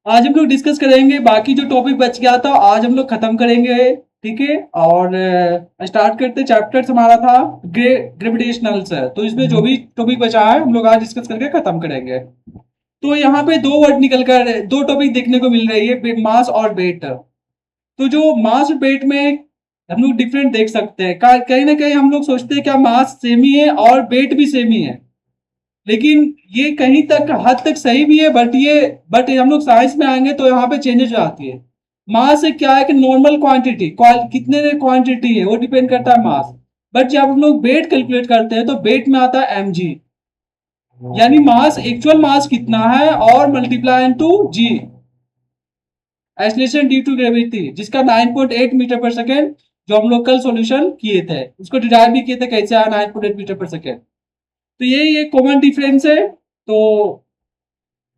आज हम लोग डिस्कस करेंगे बाकी जो टॉपिक बच गया था आज हम लोग खत्म करेंगे। ठीक है। और स्टार्ट करते चैप्टर हमारा था ग्रेविटेशनल से, तो इसमें जो भी टॉपिक बचा है हम लोग आज डिस्कस करके खत्म करेंगे। तो यहाँ पे दो वर्ड निकल कर दो टॉपिक देखने को मिल रही है, मास और वेट। तो जो मास और वेट में हम लोग डिफरेंट देख सकते हैं। कहीं ना कहीं हम लोग सोचते हैं क्या मास सेम ही है और वेट भी सेम ही है, लेकिन ये कहीं तक हद तक सही भी है। बट हम लोग साइंस में आएंगे तो यहाँ पे चेंजेस आती है। मास से क्या है कि नॉर्मल क्वांटिटी कितने क्वांटिटी है वो डिपेंड करता है मास। बट जब हम लोग वेट कैलकुलेट करते हैं तो वेट में आता है mg, यानी मास एक्चुअल मास कितना है और multiply into g, acceleration due to gravity, जिसका 9.8 मीटर पर सेकेंड जो हम लोग कल सॉल्यूशन किए थे, उसको डिराइव भी किए थे कैसे आया 9.8 मीटर पर सेकेंड। तो यही एक कॉमन डिफरेंस है। तो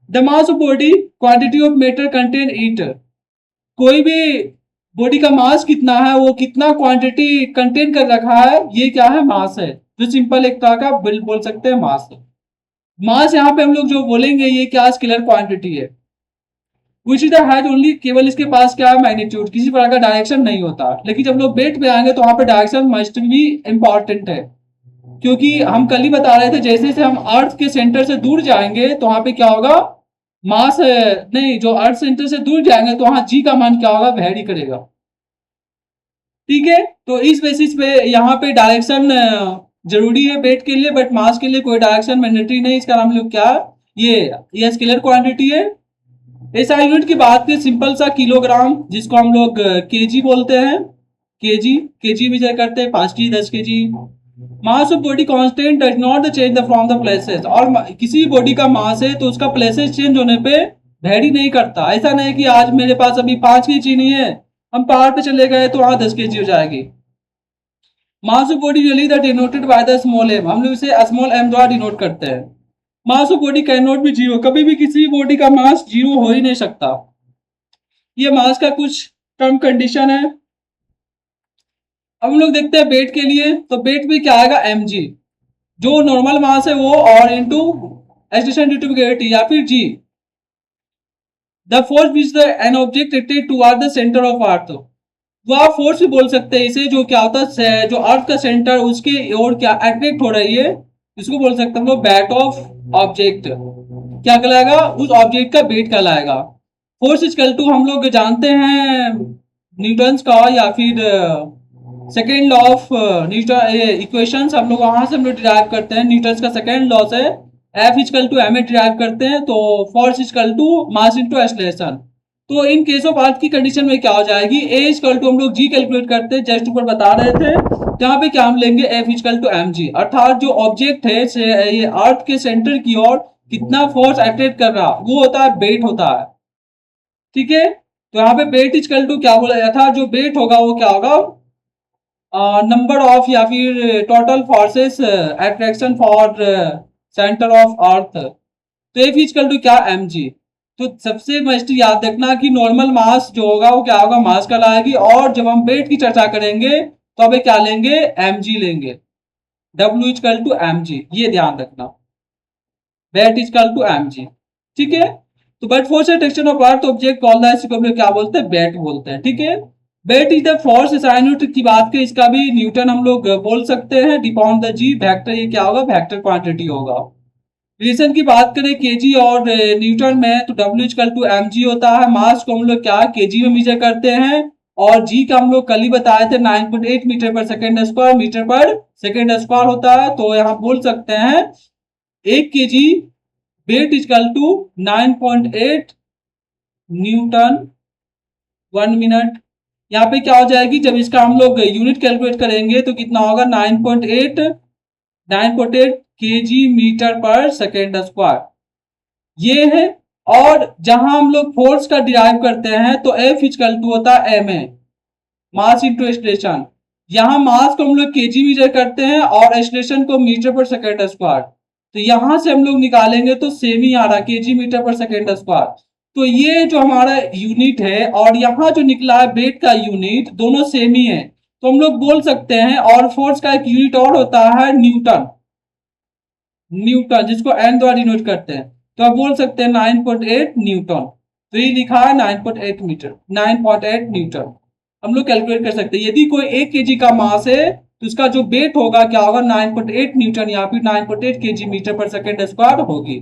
the mass of body quantity of matter contain it, कोई भी बॉडी का मास कितना है वो कितना क्वांटिटी कंटेन कर रखा है, ये क्या है मास है। जो सिंपल एक तरह का बिल बोल सकते हैं मास है। मास यहाँ पे हम लोग जो बोलेंगे ये क्या स्केलर क्वांटिटी है, which is the has only, केवल इसके पास क्या है मैग्नीट्यूड, किसी प्रकार का डायरेक्शन नहीं होता। लेकिन जब लोग वेट पे आएंगे तो वहां पे डायरेक्शन मस्ट भी इंपॉर्टेंट है, क्योंकि हम कल ही बता रहे थे जैसे जैसे हम अर्थ के सेंटर से दूर जाएंगे तो वहां पे क्या होगा, मास नहीं, जो अर्थ सेंटर से दूर जाएंगे तो वहां जी का मान क्या होगा, वेरी करेगा। ठीक है। तो इस बेसिस पे यहाँ पे डायरेक्शन जरूरी है वेट के लिए, बट मास के लिए कोई डायरेक्शन मैंडेटरी नहीं। इसका नाम लोग क्या, ये स्केलर क्वांटिटी है। एसआई यूनिट की बात करें सिंपल सा किलोग्राम, जिसको हम लोग केजी बोलते हैं। केजी केजी मेजर करते हैं, 5 KG 10 KG. Mass of body constant does not change from the places, और किसी बॉडी का मास है तो उसका प्लेसेस चेंज होने पे वेरी नहीं करता। ऐसा नहीं कि आज मेरे पास अभी 5 केजी चीनी है, हम पहाड़ पे चले गए तो वहां 10 केजी हो जाएगी। Mass of body really the denoted by the small M, हम लोग इसे स्मॉल एम द्वारा डिनोट करते हैं। Mass of body can not be zero, कभी भी किसी बॉडी का मास जीरो हो ही नहीं सकता। ये मास का कुछ टर्म कंडीशन है। अब हम लोग देखते हैं वेट के लिए, तो वेट में क्या आएगा mg, जो नॉर्मल मास है वो, और into acceleration due to gravity या फिर g, the force which the an object acted toward the centre of earth. वो आप फोर्स भी बोल सकते हैं इसे, जो क्या होता है जो अर्थ का सेंटर उसके और क्या अट्रैक्ट हो रही है, इसको बोल सकते हैं हम लोग बैट ऑफ ऑब्जेक्ट। क्या कहलाएगा, उस ऑब्जेक्ट का वेट कहलाएगा। फोर्स इक्वल टू हम लोग जानते हैं न्यूटन्स का, या फिर second law of Newton equations हम लोग वहां से हम लोग डिराइव करते हैं। न्यूटन्स का सेकेंड लॉ से F equal to M A derive करते हैं, तो force equal to mass into acceleration. तो इन केस ऑफ अर्थ की कंडीशन में क्या हो जाएगी, ए इक्वल टू हम लोग जी कैलकुलेट करते हैं, जस्ट ऊपर बता रहे थे, जहां पे क्या हम लेंगे F equal to M G, अर्थात जो ऑब्जेक्ट है ये अर्थ के सेंटर की ओर कितना फोर्स अट्रैक्ट कर रहा वो होता है वेट होता है। ठीक है। तो यहाँ पे वेट इक्वल टू क्या बोला गया था, जो वेट होगा वो क्या होगा, नंबर ऑफ या फिर total forces attraction for centre of अर्थ। तो एफ इक्वल टू क्या mg। तो सबसे मस्ट याद रखना कि नॉर्मल मास जो होगा वो क्या होगा, मास कहलाएगी। और जब हम वेट की चर्चा करेंगे तो अभी क्या लेंगे, mg लेंगे, w इक्वल टू mg, ये ध्यान रखना, वेट इक्वल टू mg। ठीक है। तो but force attraction of earth object call the, इसको हम लोग क्या बोलते हैं, वेट बोलते हैं। ठीक है। Weight is the force SI unit की बात करें, इसका भी न्यूटन हम लोग बोल सकते हैं, डिपाउंड द जी वेक्टर, ये क्या होगा, वेक्टर क्वांटिटी होगा। रिलेशन की बात करें केजी और न्यूटन में, तो W इक्वल टू mg होता है। मास को हम लोग क्या केजी में मेजर करते हैं, और जी का हम लोग कल ही बताए थे 9.8 मीटर पर सेकेंड स्क्वायर, मीटर पर सेकेंड स्क्वायर होता है। तो यहाँ बोल सकते हैं 1 kg weight equal to 9.8 newton 1 minute. यहाँ पे क्या हो जाएगी, जब इसका हम लोग यूनिट कैलकुलेट करेंगे तो कितना होगा, 9.8 केजी मीटर पर सेकेंड स्क्वायर, ये है। और जहां हम लोग फोर्स का डिराइव करते हैं तो एफ इक्वल टू होता है M A, mass into acceleration. यहाँ मास को हम लोग केजी मीटर करते हैं और एक्सलेशन को मीटर पर सेकेंड स्क्वायर। तो यहां से हम लोग निकालेंगे तो सेम ही आ रहा, केजी मीटर पर सेकेंड स्क्वायर। तो ये जो हमारा यूनिट है और यहाँ जो निकला है वेट का यूनिट, दोनों सेम ही है। तो हम लोग बोल सकते हैं, और फोर्स का एक यूनिट और होता है न्यूटन, न्यूटन जिसको एन द्वारा डिनोट करते हैं। तो आप बोल सकते हैं 9.8 न्यूटन। तो ये लिखा है 9.8 मीटर, 9.8 न्यूटन। हम लोग कैलकुलेट कर सकते हैं यदि कोई 1 केजी का मास है तो उसका जो वेट होगा क्या होगा 9.8 न्यूटन या फिर 9.8 केजी मीटर पर सेकेंड स्क्वायर होगी।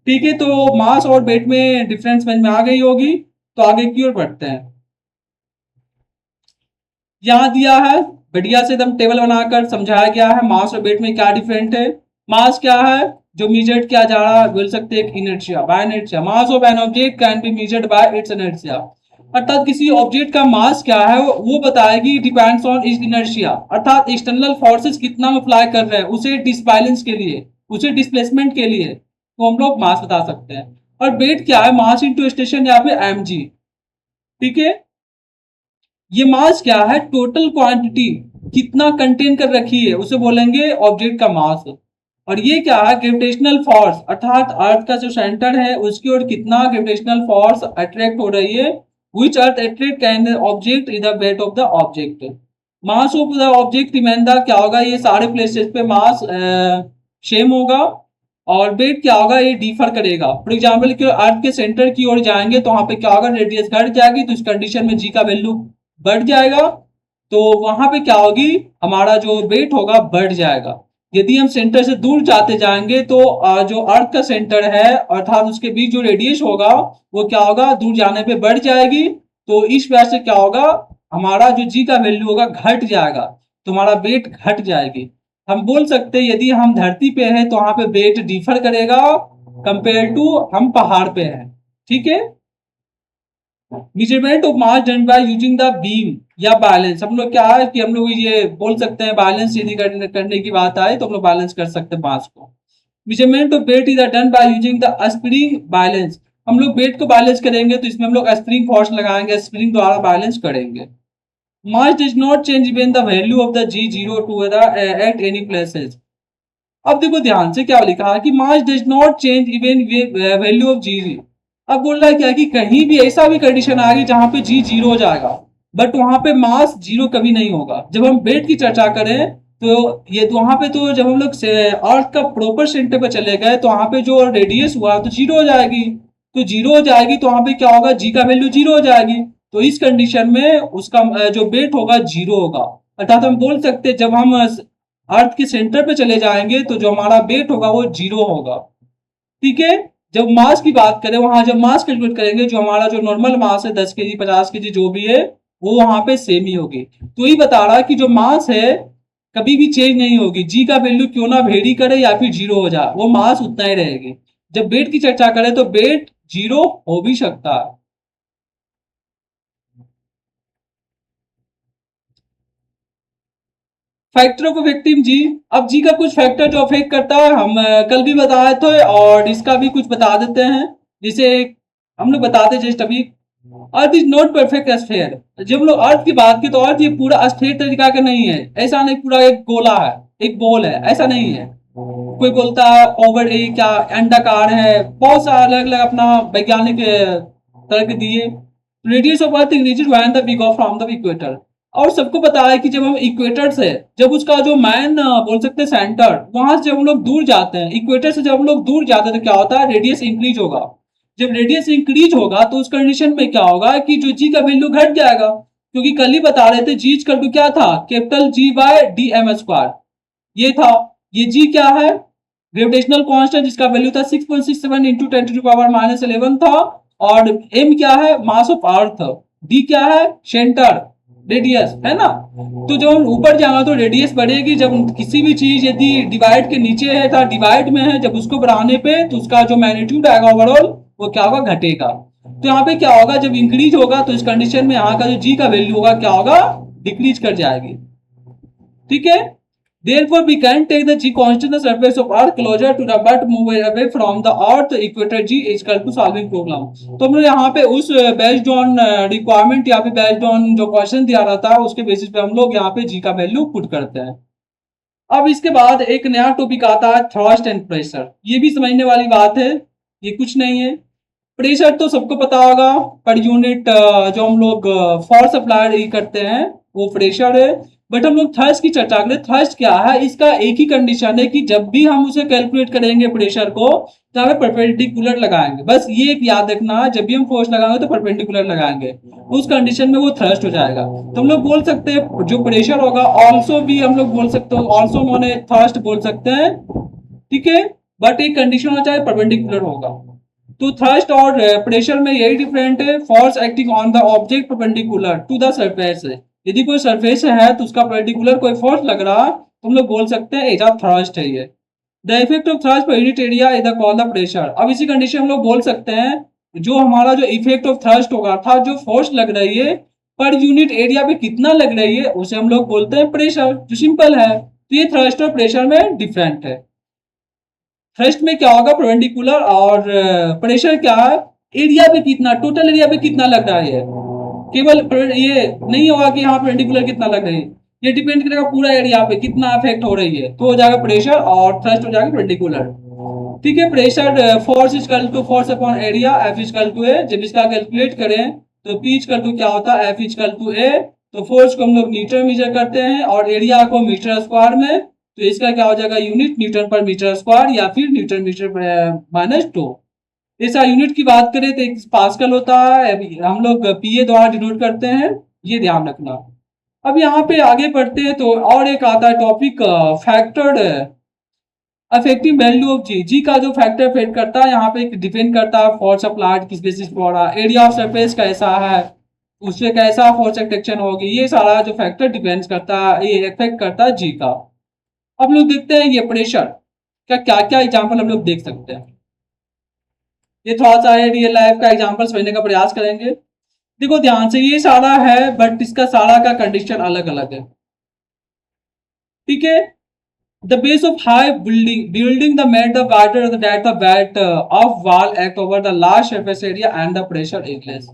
ठीक है, तो मास और वेट में डिफरेंस समझ में आ गई होगी। तो आगे की ओर बढ़ते हैं। यहाँ दिया है बढ़िया से एकदम टेबल बनाकर समझाया गया है मास और वेट में क्या डिफरेंट है। मास क्या है जो मेजर्ड किया जा रहा है, बोल सकते हैं inertia, by inertia. Mass of an object can be measured by its inertia. अर्थात किसी ऑब्जेक्ट का मास क्या है वो बताएगी डिपेंड्स ऑन इट्स इनर्शिया, अर्थात एक्सटर्नल फोर्सेस कितना अप्लाई कर रहे हैं उसे डिसबैलेंस के लिए, उसे डिस्प्लेसमेंट के लिए, तो हम लोग मास बता सकते हैं। और वेट क्या है, मास इंटू स्टेशन या फिर mg। ठीक है, ये मास क्या है, टोटल क्वांटिटी कितना कंटेन कर रखी है उसे बोलेंगे ऑब्जेक्ट का मास। और ये क्या है, ग्रेविटेशनल फोर्स, अर्थात अर्थ का जो सेंटर है उसकी ओर कितना ग्रेविटेशनल फोर्स अट्रैक्ट हो रही है, which earth attract can the object is the weight of the object। Mass of the object remain the क्या होगा, ये सारे प्लेसेस पे मास सेम होगा। और वेट क्या होगा, ये डिफर करेगा। फॉर एग्जाम्पल कि अर्थ के सेंटर की ओर जाएंगे तो वहां पे क्या होगा, रेडियस घट जाएगी, तो इस कंडीशन में जी का वैल्यू बढ़ जाएगा। तो वहां पे क्या होगी, हमारा जो वेट होगा बढ़ जाएगा। यदि हम सेंटर से दूर जाते जाएंगे तो जो अर्थ का सेंटर है अर्थात उसके बीच जो रेडियस होगा वो क्या होगा, दूर जाने पे बढ़ जाएगी। तो इस वजह से क्या होगा, हमारा जो जी का वैल्यू होगा घट जाएगा, तो हमारा वेट घट जाएगी। हम बोल सकते हैं यदि हम धरती पे हैं तो वहां पे वेट डिफर करेगा कंपेयर टू हम पहाड़ पे हैं। ठीक है, measurement of mass done by using the beam या बैलेंस। हम लोग क्या है कि हम लोग ये बोल सकते हैं बैलेंस यदि करने की बात आए तो हम लोग बैलेंस कर सकते हैं मास को। Measurement of weight is done by using the spring balance. हम लोग वेट को बैलेंस करेंगे तो इसमें हम लोग स्प्रिंग फोर्स लगाएंगे, स्प्रिंग द्वारा बैलेंस करेंगे। Mass does not change even the value of the g zero too at any places. अब देखो ध्यान से क्या लिखा है कि mass does not change even value of g. अब बोल रहा है क्या कि कहीं भी ऐसा भी कंडीशन आ गई जहां पे जी जीरो हो जाएगा बट वहां पे मास जीरो कभी नहीं होगा। जब हम वेट की चर्चा करें तो ये तो वहां पे तो जब हम लोग अर्थ का प्रॉपर सेंटर पे चले गए तो वहां पे जो रेडियस हुआ तो जीरो हो जाएगी। तो जीरो हो जाएगी तो वहां पे क्या होगा, जी का वैल्यू जीरो हो जाएगी। तो इस कंडीशन में उसका जो वेट होगा जीरो होगा। अर्थात हम बोल सकते हैं जब हम अर्थ के सेंटर पे चले जाएंगे तो जो हमारा वेट होगा वो जीरो होगा। ठीक है, जब मास की बात करें वहां जब मास कैलकुलेट करेंगे जो हमारा जो नॉर्मल मास है 10 केजी 50 केजी जो भी है वो वहां पे सेम ही होगी। तो ये बता रहा है कि जो मास है कभी भी चेंज नहीं होगी, जी का वैल्यू क्यों ना वेरी करे या फिर जीरो हो जाए वो मास उतना ही रहेगी। जब वेट की चर्चा करें तो वेट जीरो हो भी सकता है। फैक्टर ऑफ विक्टिम जी। अब जी का कुछ फैक्टर जो अफेक्ट करता है हम कल भी बताए थे और इसका भी कुछ बता देते हैं। जिसे हम लोग बताते जस्ट अभी, earth is not perfect sphere. जब हम लोग अर्थ की बात की तो अर्थ ये पूरा स्फीयर तरीका का नहीं है, ऐसा नहीं पूरा एक गोला है, एक बॉल है, ऐसा नहीं है। कोई बोलता है ओवर ए क्या अंडाकार है, बहुत सारे अलग अलग अपना वैज्ञानिक तर्क दिए। Radius of earth increases when the we go from the equator. और सबको पता है कि जब हम इक्वेटर से जब उसका जो मैन बोल सकते हैं सेंटर वहां से जब हम लोग दूर जाते हैं, इक्वेटर से जब हम लोग दूर जाते हैं तो क्या होता है, रेडियस इंक्रीज होगा। जब रेडियस इंक्रीज होगा तो उस कंडीशन में क्या होगा कि जो जी का वैल्यू घट जाएगा, क्योंकि कल ही बता रहे थे जी इक्वल टू क्या था, capital G by D M square ये था। ये जी क्या है, ग्रेविटेशनल कांस्टेंट जिसका वैल्यू था 6.67 इंटू 10⁻11 था। और एम क्या है, मास ऑफ अर्थ। डी क्या है, सेंटर, रेडियस है ना। तो जब हम ऊपर जाएंगे तो रेडियस बढ़ेगी। जब किसी भी चीज यदि डिवाइड के नीचे है तो डिवाइड में है, जब उसको बढ़ाने पे तो उसका जो मैग्नीट्यूड आएगा ओवरऑल वो क्या होगा, घटेगा। तो यहाँ पे क्या होगा, जब इंक्रीज होगा तो इस कंडीशन में यहाँ का जो जी का वैल्यू होगा क्या होगा, डिक्रीज कर जाएगी। ठीक है, therefore we can take the g constant the surface of earth closer to the but move away from the earth equator g is equal to solving problem। तो हम लोग यहाँ पे उस बेस्ड ऑन रिक्वायरमेंट या फिर बेस्ड ऑन जो question दिया रहता है उसके बेसिस पे हम लोग यहाँ पे जी का वैल्यू पुट करते हैं। अब इसके बाद एक नया टॉपिक आता है थ्रस्ट एंड प्रेशर। ये भी समझने वाली बात है, ये कुछ नहीं है। प्रेशर तो सबको पता होगा, पर यूनिट जो हम लोग फोर्स अप्लाई करते हैं वो प्रेशर है। बट हम लोग थर्स्ट की चर्चा करें। थर्स्ट क्या है, इसका एक ही कंडीशन है कि जब भी हम उसे कैलकुलेट करेंगे प्रेशर को, तो हमें परपेंडिकुलर लगाएंगे। बस ये एक याद रखना, जब भी हम फोर्स लगाएंगे तो परपेंडिकुलर लगाएंगे, उस कंडीशन में वो थर्स्ट हो जाएगा। तो हम लोग बोल सकते हैं जो प्रेशर होगा ऑल्सो भी हम लोग बोल सकते हो, ऑल्सो मोने थर्स्ट बोल सकते हैं, ठीक है। बट एक कंडीशन हो चाहे परपेंडिकुलर होगा। तो थर्स्ट और प्रेशर में यही डिफरेंट है। Force acting on the object perpendicular to the surface है। यदि कोई सरफेस है तो उसका पर्टिकुलर कोई फोर्स लग रहा, तो हम लोग बोल सकते हैं एजा थ्रस्ट है ये। The effect of thrust per unit area is the called the pressure. अब इसी कंडीशन हम लोग बोल सकते हैं जो हमारा जो इफेक्ट ऑफ थ्रस्ट होगा, अर्थात जो फोर्स लग रही है पर यूनिट एरिया पे कितना लग रही है, उसे हम लोग बोलते हैं प्रेशर, जो सिंपल है। तो ये थ्रस्ट और प्रेशर में डिफरेंट है। थ्रस्ट में क्या होगा, परपेंडिकुलर, और प्रेशर क्या है, एरिया पे कितना, टोटल एरिया पे कितना लग रहा है। केवल ये नहीं होगा कि हाँ परपेंडिकुलर कितना लग रही है, ये डिपेंड करेगा पूरा एरिया पे कितना अफेक्ट हो रही है, तो हो जाएगा प्रेशर, और थ्रस्ट हो जाएगा परपेंडिकुलर। ठीक है। Pressure force equal to force upon area, F equal to A. जब इसका कैलकुलेट करें तो पी इक्वल टू क्या होता है, एफ इक्वल टू ए। तो फोर्स को हम लोग मीटर मेजर करते हैं और एरिया को मीटर स्क्वायर में, तो इसका क्या हो जाएगा यूनिट न्यूटन पर मीटर स्क्वायर या फिर न्यूटन मीटर माइनस टू। ऐसा यूनिट की बात करें तो एक पास्कल होता है, हम लोग पीए द्वारा डिनोट करते हैं, ये ध्यान रखना। अब यहाँ पे आगे बढ़ते हैं तो और एक आता है topic, factor affective value of G. G का जो फैक्टर अफेक्ट करता है यहाँ पे डिपेंड करता है फोर्स अप्लाइड किस बेसिस पर हो रहा है, एरिया ऑफ सरफेस कैसा है, उससे कैसा फोर्स एक्शन होगी, ये सारा जो फैक्टर डिपेंड करता है, ये इफेक्ट करता है जी का। अब लोग देखते हैं ये प्रेशर का क्या क्या एग्जाम्पल हम लोग देख सकते हैं। ये थोड़ा सा रियल लाइफ का एग्जाम्पल समझने का प्रयास करेंगे। देखो ध्यान से, ये सारा है बट इसका सारा का कंडीशन अलग अलग है, ठीक है। The base of high building the met the water that the weight of wall act over the large surface area and the pressure is less.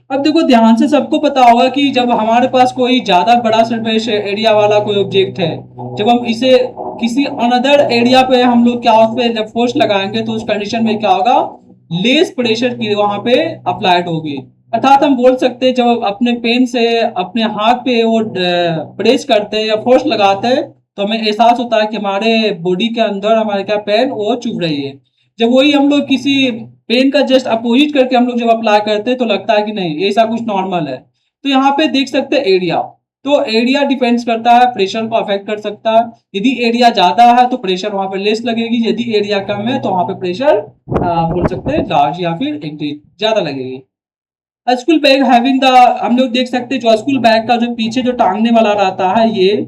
अब देखो ध्यान से, सबको पता होगा कि जब हमारे पास कोई ज्यादा बड़ा सरफेस एरिया वाला कोई ऑब्जेक्ट है, जब हम इसे किसी अनदर एरिया पे हम लोग क्या उस पे जब फोर्स लगाएंगे तो उस कंडीशन में क्या होगा, लेस प्रेशर की वहां पे अप्लाइड होगी। अर्थात हम बोल सकते हैं जब अपने पेन से अपने हाथ पे वो प्रेस करते हैं या फोर्स लगाते हैं तो हमें एहसास होता है कि हमारे बॉडी के अंदर हमारे क्या पेन वो चुभ रही है। जब वही हम लोग किसी पेन का जस्ट अपोजिट करके हम लोग जब अप्लाई करते हैं तो लगता है कि नहीं ऐसा कुछ नॉर्मल है। तो यहाँ पे देख सकते हैं एरिया, तो एरिया डिपेंड्स करता है, प्रेशर को अफेक्ट कर सकता है। यदि एरिया ज्यादा है तो प्रेशर वहां पे लेस लगेगी, यदि एरिया कम है तो वहां पे प्रेशर बोल सकते हैं लार्ज या फिर इंक्रीज ज्यादा लगेगी। स्कूल बैग हैविंग द, हम लोग देख सकते हैं जो स्कूल बैग का जो पीछे जो टांगने वाला रहता है, ये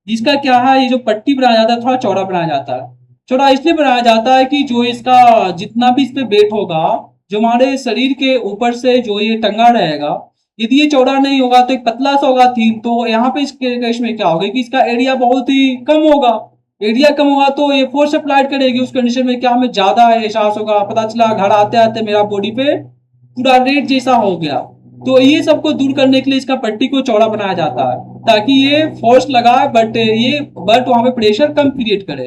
जिसका क्या है, ये जो पट्टी बनाया जाता है थोड़ा चौड़ा बनाया जाता है। चौड़ा इसलिए बनाया जाता है कि जो इसका जितना भी इस पे वेट होगा, जो हमारे शरीर के ऊपर से जो ये टंगा रहेगा, यदि ये चौड़ा नहीं होगा तो एक पतला सा होगा थीम, तो यहाँ पे इसके केस में क्या होगा कि इसका एरिया बहुत ही कम होगा। एरिया कम होगा तो ये फोर्स अप्लाइड करेगी, उस कंडीशन में क्या हमें ज्यादा एहसास होगा, पता चला घर आते आते मेरा बॉडी पे पूरा रेड जैसा हो गया। तो ये सबको दूर करने के लिए इसका पट्टी को चौड़ा बनाया जाता है ताकि ये फोर्स लगाए बट वहां पे प्रेशर कम क्रिएट करे,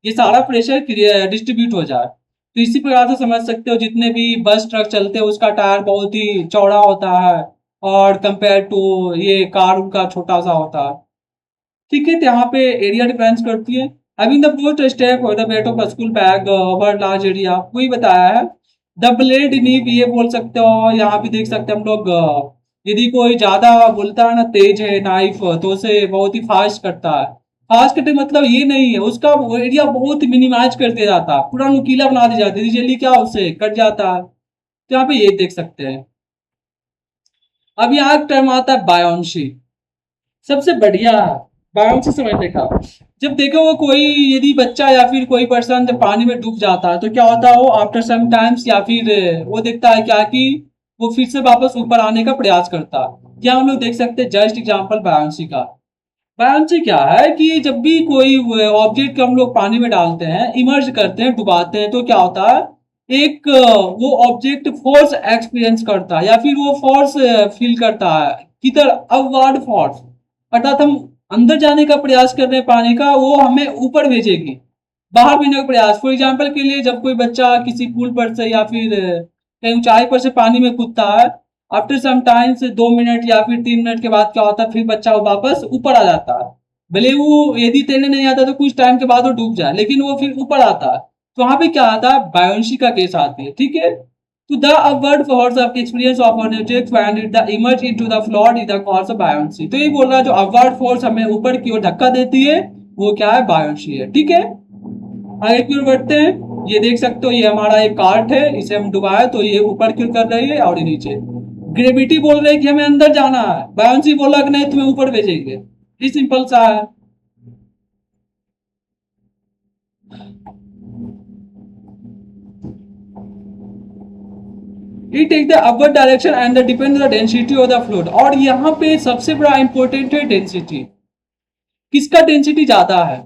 ये सारा प्रेशर डिस्ट्रीब्यूट हो जाए। तो इसी प्रकार से समझ सकते हो जितने भी बस ट्रक चलते हैं उसका टायर बहुत ही चौड़ा होता है और कंपेयर टू ये कार उनका छोटा सा होता है, ठीक है। तो यहाँ पे एरिया डिफरेंस करती है। हैविंग द फर्स्ट स्टेप और the weight of school bag over large area, वही बताया है। द ब्लेड नीब, ये बोल सकते हो, यहाँ पे देख सकते हैं हम लोग यदि कोई ज्यादा बोलता है ना तेज है नाइफ, तो उसे बहुत ही फास्ट करता है। फास्ट कटे मतलब ये नहीं है, उसका एरिया बहुत मिनिमाइज कर दिया जाता है, पूरा नुकीला बना दिया जाता है, जल्दी क्या उससे कट जाता है। तो यहाँ पे ये देख सकते हैं। अब यहाँ टर्म आता है बायोन्सी, सबसे बढ़िया बायोन्सी समझने का। जब देखो वो कोई यदि बच्चा या फिर कोई पर्सन जब पानी में डूब जाता है तो क्या होता है, वो आफ्टर सम टाइम्स या फिर वो देखता है क्या कि वो फिर से वापस ऊपर आने का प्रयास करता है। क्या हम लोग देख सकते हैं जस्ट एग्जांपल बायोन्सी का। बायोन्सी क्या है कि जब भी कोई ऑब्जेक्ट को हम लोग पानी में डालते हैं, इमर्ज करते हैं, डुबाते हैं, तो क्या होता है, एक वो ऑब्जेक्ट फोर्स एक्सपीरियंस करता है या फिर वो फोर्स फील करता है, किधर, अपवर्ड फोर्स। अर्थात हम अंदर जाने का प्रयास कर रहे हैं पानी का, वो हमें ऊपर भेजेगी, बाहर भेजने का प्रयास। फॉर एग्जाम्पल के लिए जब कोई बच्चा किसी पुल पर से या फिर कहीं ऊंचाई पर से पानी में कूदता है, आफ्टर सम टाइम से 2 मिनट या फिर 3 मिनट के बाद क्या होता है, फिर बच्चा वो वापस ऊपर आ जाता है। भले वो यदि तैरने नहीं आता तो कुछ टाइम के बाद वो डूब जाए, लेकिन वो फिर ऊपर आता है, तो वहां पे क्या आता है, बायोन्सी का केस आती है, ठीक है। तो the upward force of experience of an object when it the emerge into the floor is the cause of buoyancy. तो ये बोल रहा है जो अपवर्ड फोर्स हमें ऊपर की ओर धक्का देती है वो क्या है, बायोन्सी है, ठीक है। आगे की ओर बढ़ते हैं, ये देख सकते हो ये हमारा एक कार्ट है, इसे हम डुबाए तो ये ऊपर की ओर कर रही है और ये नीचे। ग्रेविटी बोल रही है कि हमें अंदर जाना है, बायोन्सी बोला कि नहीं तुम्हें ऊपर भेजेंगे, ये सिंपल सा है। It takes the upward direction and the depends on the density of the fluid। और यहाँ पे सबसे बड़ा इंपॉर्टेंट है डेंसिटी, किसका डेंसिटी ज्यादा है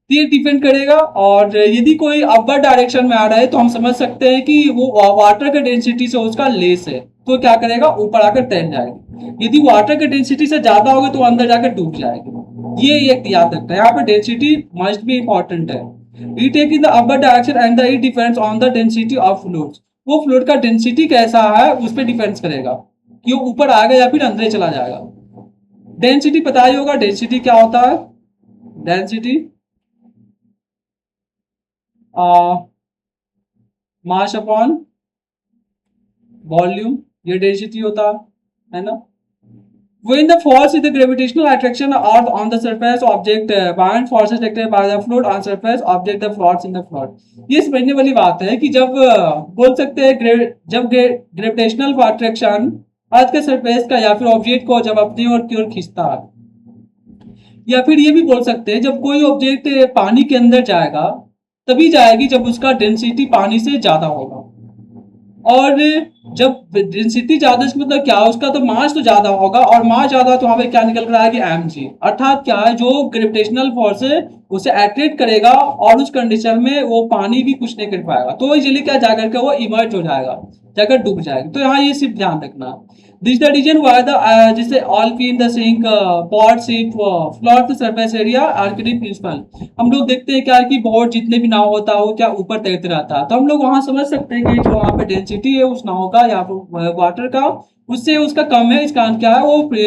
ये डिपेंड करेगा। और यदि कोई अपवर्ड डायरेक्शन में आ रहा है तो हम समझ सकते हैं कि वो वाटर के डेंसिटी से उसका लेस है, तो क्या करेगा, ऊपर आकर तैर जाएगी। यदि वाटर के डेंसिटी से ज्यादा होगा तो अंदर जाकर डूब जाएगी। ये एक याद रखना है, यहाँ पे डेंसिटी मस्ट बी इंपॉर्टेंट है। It take in the upward direction and the it depends on the density of fluids. वो फ्लूइड का डेंसिटी कैसा है उस पर डिपेंड्स करेगा कि वो ऊपर आएगा या फिर अंदर चला जाएगा। डेंसिटी पता ही होगा, डेंसिटी क्या होता है, डेंसिटी मास अपॉन वॉल्यूम, ये डेंसिटी होता है ना। When the force is the gravitational attraction earth on the surface object bound forces acted by the fluid on surface object the force in the fluid। ये समझने वाली बात है कि जब बोल सकते हैं जब ग्रेविटेशनल अट्रैक्शन अर्थ के सरफेस का या फिर ऑब्जेक्ट को जब अपनी ओर की ओर खींचता है, या फिर ये भी बोल सकते हैं जब कोई ऑब्जेक्ट पानी के अंदर जाएगा तभी जाएगी जब उसका डेंसिटी पानी से ज्यादा होगा। और जब डेंसिटी ज्यादा मतलब क्या, उसका तो मास तो ज्यादा होगा, और मास ज्यादा तो वहां पे क्या निकल कर आएगी, mg। अर्थात क्या है, जो ग्रेविटेशनल फोर्स है उसे अट्रैक्ट करेगा और उस कंडीशन में वो पानी भी कुछ नहीं कर पाएगा, तो इजीली क्या जाकर के वो इमर्ज हो जाएगा, जाकर डूब जाएगा। तो यहाँ ये सिर्फ ध्यान रखना। This the reason why the जिसे all in the sink pot seat float the surface area arctic principle. हम लोग देखते हैं क्या कि बोट जितने भी नाव होता है वो क्या ऊपर तैरते रहता है, तो हम लोग वहां समझ सकते हैं कि जो वहां पे डेंसिटी है उस नाव का या फिर वाटर का उससे उसका कम है, इसका क्या है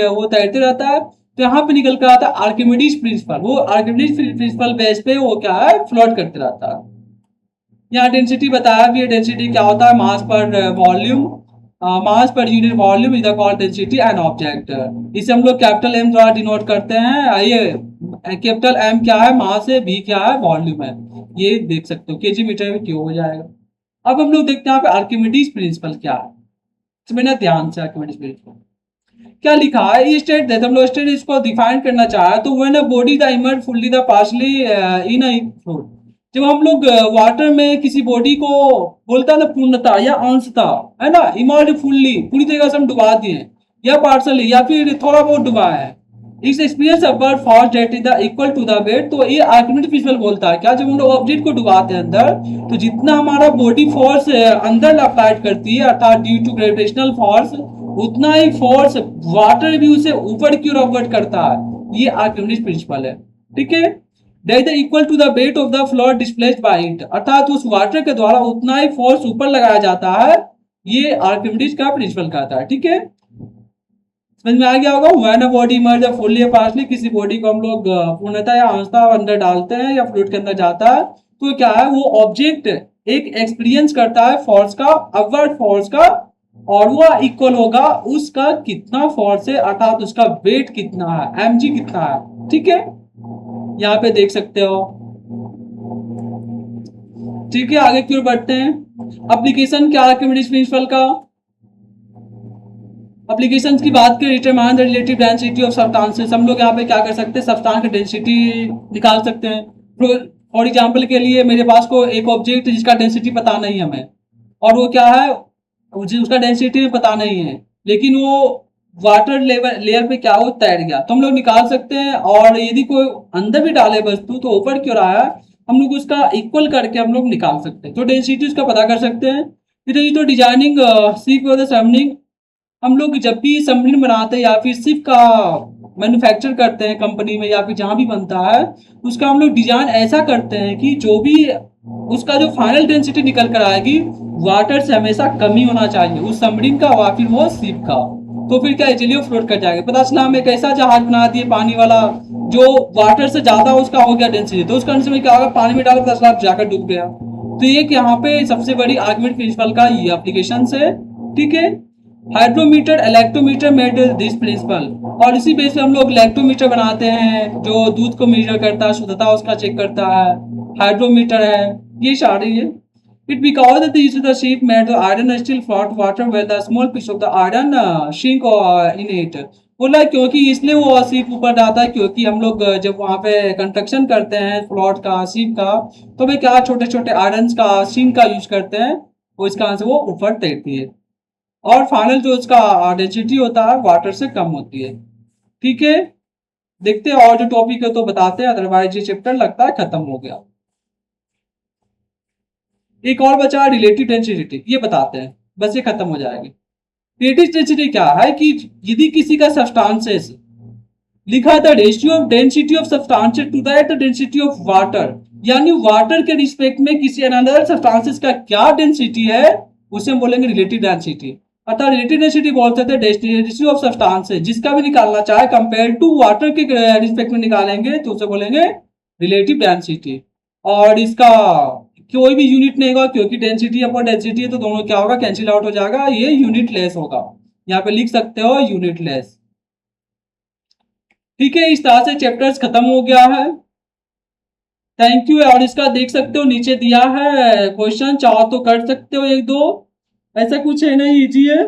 वो तैरते रहता है। तो यहाँ पे निकल कर आता है आर्किमिडीज प्रिंसिपल, वो आर्किमिडीज प्रिंसिपल बेस पे वो क्या है, फ्लोट करते रहता है। यहाँ डेंसिटी बताया भी है, डेंसिटी क्या होता है, मास पर volume, mass per unit volume is the called density and object. इसे हम लोग कैपिटल एम द्वारा डिनोट करते हैं। ये कैपिटल एम क्या है, मास है, बी क्या है, वॉल्यूम है, ये देख सकते हो केजी मीटर में क्यों हो जाएगा। अब हम लोग देखते हैं यहाँ पे आर्किमिडीज प्रिंसिपल क्या है, समझना ध्यान से। आर्किमिडीज प्रिंसिपल क्या लिखा है, ये स्टेट देते हम लोग स्टेट इसको डिफाइन करना चाहे तो when a body the emerge fully the partially in a fluid. जब हम लोग वाटर में किसी बॉडी को बोलता है ना पूर्णता या अंशता, है ना, इमर्ज फुल्ली पूरी तरीके से हम डुबा दिए, या पार्शली या फिर थोड़ा बहुत डुबाया है, इस experience upward force that is the equal to the weight. तो ये आर्किमिडीज प्रिंसिपल बोलता है क्या, जब हम लोग ऑब्जेक्ट को डुबाते हैं अंदर तो जितना हमारा बॉडी फोर्स अंदर अप्लाइड करती है अर्थात ड्यू टू ग्रेविटेशनल फोर्स, उतना ही फोर्स वाटर भी उसे ऊपर की ओर अपवर्ड करता है। ये आर्किमिडीज प्रिंसिपल है, ठीक है। That is equal to the weight of the floor displaced by it, अर्थात उस वाटर के द्वारा उतना ही फोर्स ऊपर लगाया जाता है, ये आर्किमिडीज का प्रिंसिपल कहता है, ठीक है। समझ में आ गया होगा। When a body emerge fully या पार्शली, किसी बॉडी को हम लोग पूर्णतः या अंशतः अंदर डालते हैं या फ्लूइड के अंदर जाता है तो क्या है, वो ऑब्जेक्ट एक एक्सपीरियंस करता है फोर्स का, अपवर्ड फोर्स का, और वो इक्वल होगा उसका कितना फोर्स है अर्थात उसका वेट कितना है, mg कितना है, ठीक है। यहाँ पे देख सकते हो, ठीक है। आगे की ओर बढ़ते हैं। एप्लीकेशन क्या है आर्किमिडीज प्रिंसिपल का, एप्लीकेशंस की बात करें, determine the relative density of substances. हम लोग यहाँ पे क्या कर सकते हैं, सब्सटेंस की डेंसिटी निकाल सकते हैं। फॉर एग्जांपल के लिए मेरे पास को एक ऑब्जेक्ट जिसका डेंसिटी पता नहीं हमें, और वो क्या है, उसका डेंसिटी भी पता नहीं है, लेकिन वो वाटर लेयर पे क्या हो तैर गया, तो हम लोग निकाल सकते हैं। और यदि कोई अंदर भी डाले वस्तु तो ऊपर क्यों रहा है, हम लोग उसका इक्वल करके हम लोग निकाल सकते हैं, तो डेंसिटी उसका पता कर सकते हैं। फिर ये तो डिजाइनिंग सीप फॉर द सबमरीन, हम लोग जब भी सबमरीन बनाते हैं या फिर शिप का मैन्युफैक्चर करते हैं कंपनी में या फिर जहां भी बनता है, उसका हम लोग डिजाइन ऐसा करते हैं कि जो भी उसका जो फाइनल डेंसिटी निकल कर आएगी वाटर से हमेशा कम ही होना चाहिए, उस सबमरीन का या फिर वो शिप का। तो फिर क्या इजीली वो फ्लोट कर जाएगा। पता चला हम एक ऐसा जहाज बना दिए पानी वाला जो वाटर से ज्यादा उसका हो गया डेंसिटी, तो उस कंडीशन में क्या होगा, पानी में डालो पता चला जाकर डूब गया। तो ये कि यहाँ पे सबसे बड़ी आर्गुमेंट प्रिंसिपल का ये एप्लीकेशन है, ठीक है। Hydrometer electrometer made this principle, और इसी बेस पे हम लोग इलेक्ट्रोमीटर बनाते हैं जो दूध को मेजर करता है, शुद्धता उसका चेक करता है। हाइड्रोमीटर है, ये सारी है। It because the use of the sheep made the iron still float water where the small piece of the iron shrink in it. बोला क्योंकि इसलिए वो सीप ऊपर जाता है, क्योंकि हम लोग जब वहां पे कंस्ट्रक्शन करते हैं प्लॉट का सीप का, तो भाई क्या छोटे छोटे आयरन का सिंक का यूज करते हैं, वो इसका से वो ऊपर तैरती है। और फाइनल जो इसका डेंसिटी होता है वाटर से कम होती है, ठीक है। देखते हैं और जो टॉपिक है तो बताते हैं, अदरवाइज ये चैप्टर लगता है खत्म हो गया। एक और बचा रिलेटिव डेंसिटी, ये बताते हैं, बस ये खत्म हो जाएगी। रिलेटिव डेंसिटी क्या है कि यदि किसी का सब्सटेंसेस लिखा है the ratio of density of substances to that density of water, यानी वाटर के रिस्पेक्ट में किसी अनदर सब्सटेंसेस का क्या डेंसिटी है, उसे हम बोलेंगे रिलेटिव डेंसिटी। अर्थात रिलेटिव डेंसिटी बोलते थे डेंसिटी ऑफ सब्सटेंसेस, जिसका भी निकालना चाहे कंपेयर टू वाटर के रिस्पेक्ट में निकालेंगे तो उसे बोलेंगे रिलेटिव डेंसिटी। और इसका कोई भी यूनिट नहीं होगा, क्योंकि डेंसिटी अपॉन डेंसिटी है तो दोनों क्या होगा, कैंसिल आउट हो जाएगा, ये यूनिट लेस होगा। यहाँ पे लिख सकते हो यूनिट लेस, ठीक है। इस तरह से चैप्टर्स खत्म हो गया है। Thank you. और इसका देख सकते हो नीचे दिया है क्वेश्चन, चाहो तो कर सकते हो एक दो, ऐसा कुछ है नहीं, इजी है।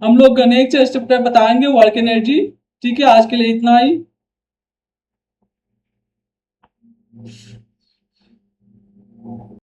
हम लोग नेक्स्ट चैप्टर बताएंगे वर्क एनर्जी, ठीक है। आज के लिए इतना ही।